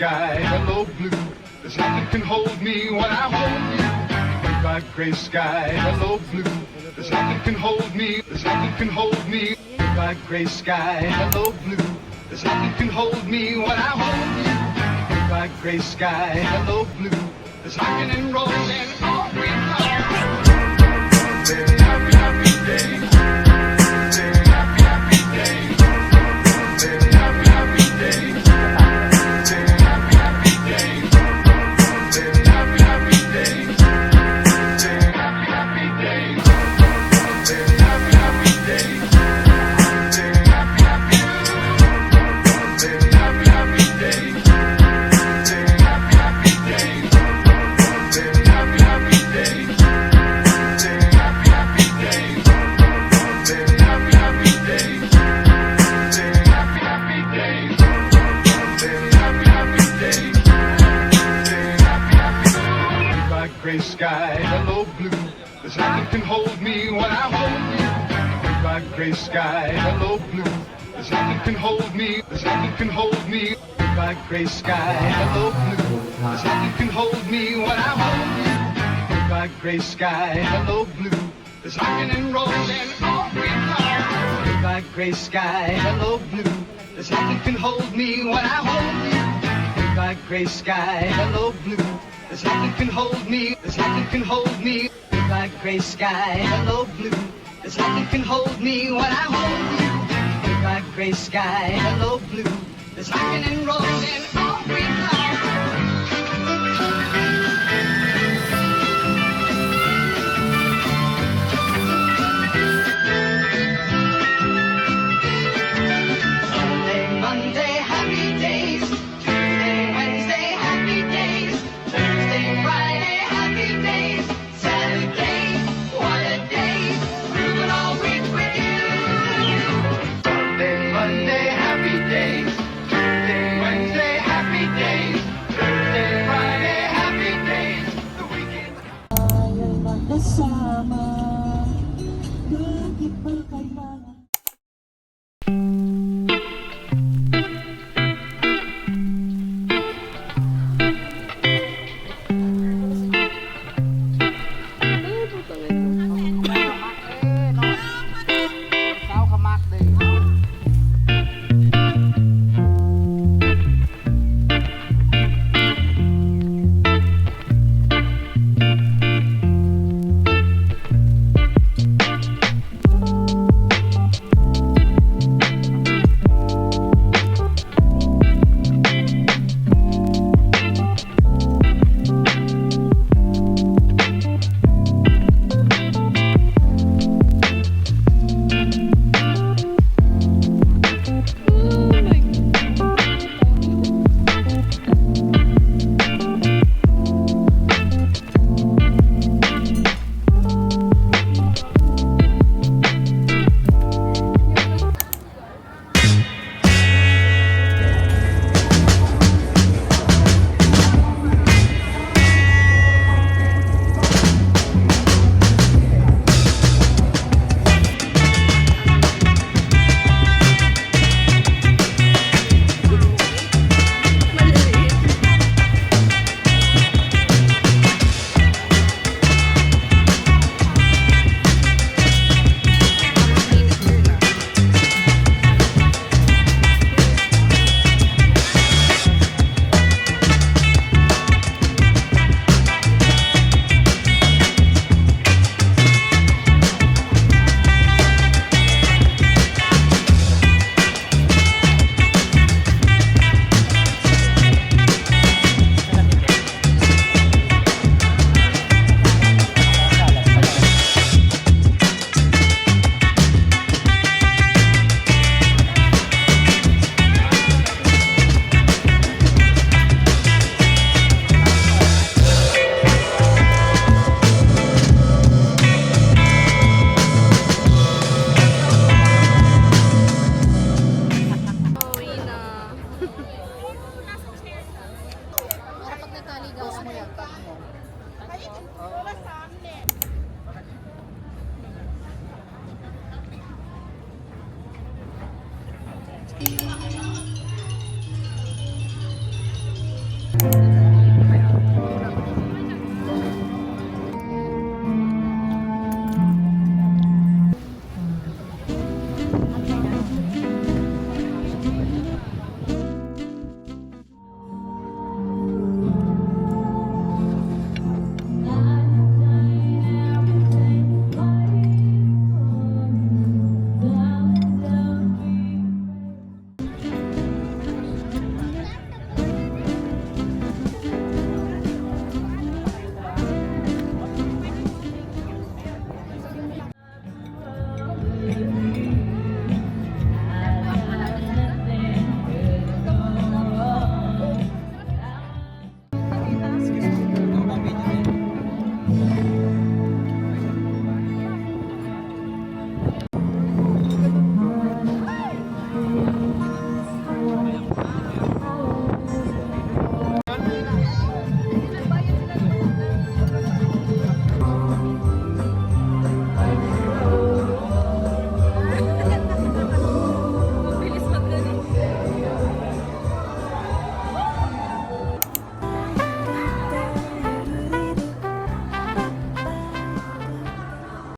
sky, hello blue. There's nothing can hold me when I hold you. Goodbye gray sky, hello blue. There's nothing can hold me, there's nothing can hold me. Goodbye gray sky, hello blue. There's nothing can hold me when I hold you. Goodbye gray sky, hello blue. There's rocking and rolling all week long. Very happy, happy day. Very happy, happy day. Very happy, happy day. Very happy, happy day. Very happy, happy day. Very happy, happy day. Very happy, happy day. Very happy, happy day. Very happy, happy day. Very happy, happy day. Very happy, happy day. Very happy, happy day. Very happy, happy day. Very happy, happy day. Very happy, happy day. Very happy, happy day. Goodbye gray sky, hello blue. There's nothing can hold me when I hold you. Goodbye gray sky, hello blue. There's nothing can hold me, there's nothing can hold me. Goodbye gray sky, hello blue. There's nothing can hold me when I hold you. Goodbye gray sky, hello blue. There's rocking and rolling all week long. Goodbye gray sky, hello blue. There's nothing can hold me when I hold you. Goodbye gray sky, hello blue. There's nothing can hold me, there's nothing can hold me. Goodbye gray sky, hello blue. There's nothing can hold me when I hold you. Goodbye gray sky, hello blue. There's rocking and rolling all week long.